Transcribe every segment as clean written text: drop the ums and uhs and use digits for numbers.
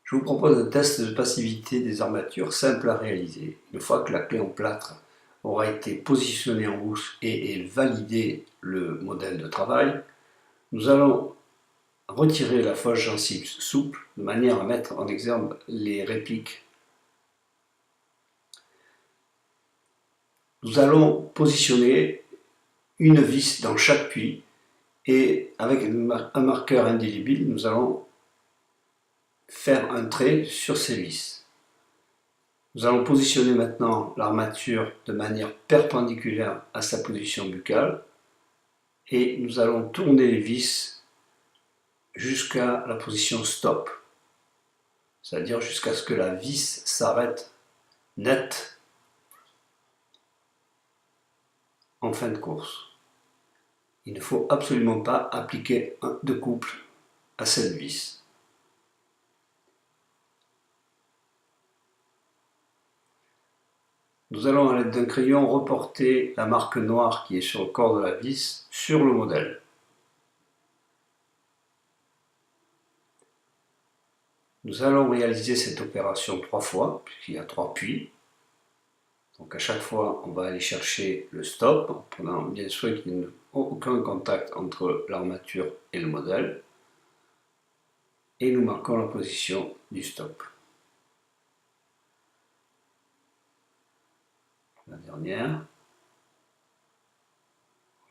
Je vous propose un test de passivité des armatures simple à réaliser. Une fois que la clé en plâtre aura été positionnée en bouche et validé le modèle de travail, nous allons retirer la fausse gencive souple de manière à mettre en exergue les répliques. Nous allons positionner une vis dans chaque puits et avec un marqueur indélébile, nous allons faire un trait sur ces vis. Nous allons positionner maintenant l'armature de manière perpendiculaire à sa position buccale et nous allons tourner les vis jusqu'à la position stop, c'est-à-dire jusqu'à ce que la vis s'arrête net en fin de course. Il ne faut absolument pas appliquer de couple à cette vis. Nous allons, à l'aide d'un crayon, reporter la marque noire qui est sur le corps de la vis sur le modèle. Nous allons réaliser cette opération 3 fois, puisqu'il y a 3 puits. Donc à chaque fois, on va aller chercher le stop, en prenant bien sûr qu'il n'y ait aucun contact entre l'armature et le modèle. Et nous marquons la position du stop. La dernière.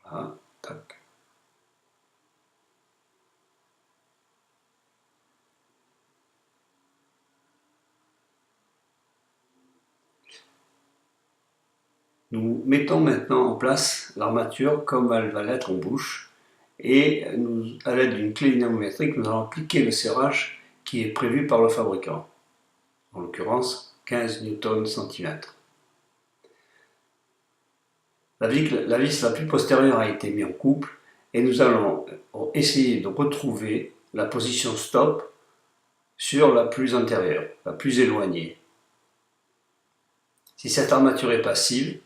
Voilà, tac. Nous mettons maintenant en place l'armature comme elle va l'être en bouche et à l'aide d'une clé dynamométrique, nous allons appliquer le serrage qui est prévu par le fabricant, en l'occurrence 15 Newton/cm. La vis la plus postérieure a été mise en couple et nous allons essayer de retrouver la position stop sur la plus antérieure, la plus éloignée. Si cette armature est passive,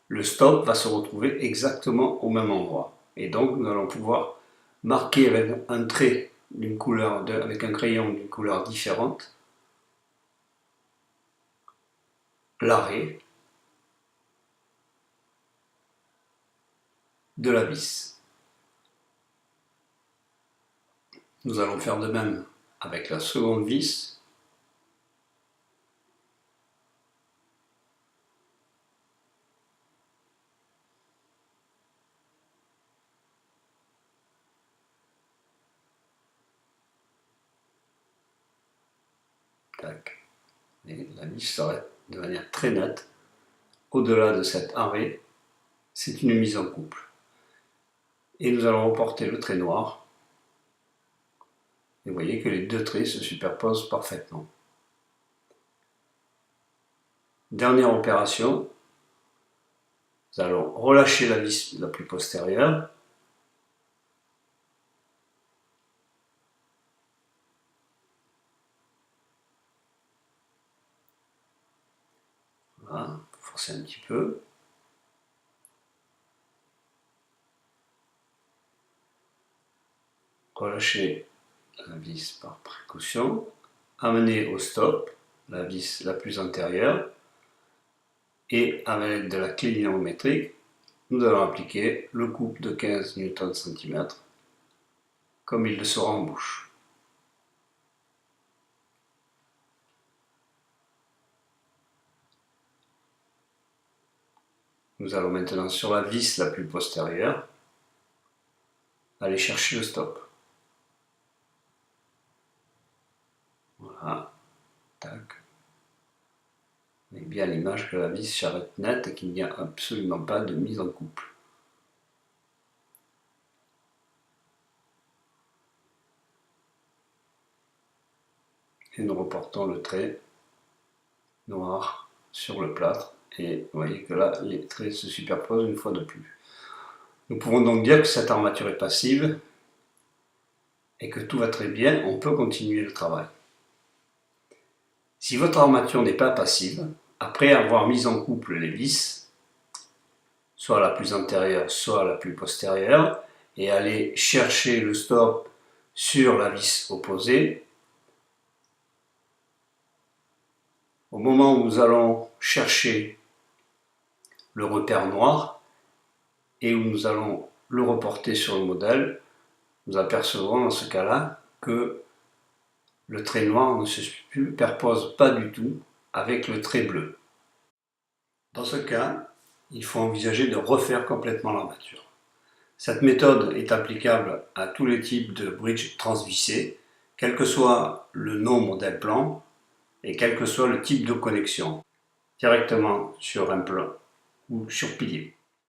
le stop va se retrouver exactement au même endroit. Et donc nous allons pouvoir marquer avec un trait d'une couleur, avec un crayon d'une couleur différente, l'arrêt de la vis. Nous allons faire de même avec la seconde vis. Tac. Et la vis s'arrête de manière très nette. Au-delà de cet arrêt, c'est une mise en couple. Et nous allons reporter le trait noir. Et vous voyez que les deux traits se superposent parfaitement. Dernière opération, nous allons relâcher la vis la plus postérieure. Voilà, forcer un petit peu. Relâcher la vis par précaution. Amener au stop la vis la plus antérieure. Et avec l'aide de la clé dynamométrique, nous allons appliquer le couple de 15 Newton/cm comme il le sera en bouche. Nous allons maintenant sur la vis la plus postérieure aller chercher le stop. Voilà, tac. On a bien l'image que la vis s'arrête nette et qu'il n'y a absolument pas de mise en couple. Et nous reportons le trait noir sur le plâtre et vous voyez que là les traits se superposent une fois de plus. Nous pouvons donc dire que cette armature est passive et que tout va très bien, on peut continuer le travail. Si votre armature n'est pas passive, après avoir mis en couple les vis, soit la plus antérieure, soit la plus postérieure, et aller chercher le stop sur la vis opposée, moment où nous allons chercher le repère noir et où nous allons le reporter sur le modèle, nous apercevrons dans ce cas-là que le trait noir ne se superpose pas du tout avec le trait bleu. Dans ce cas, il faut envisager de refaire complètement l'armature. Cette méthode est applicable à tous les types de bridge transvissés, quel que soit le nombre d'implants et quel que soit le type de connexion, directement sur implant ou sur pilier.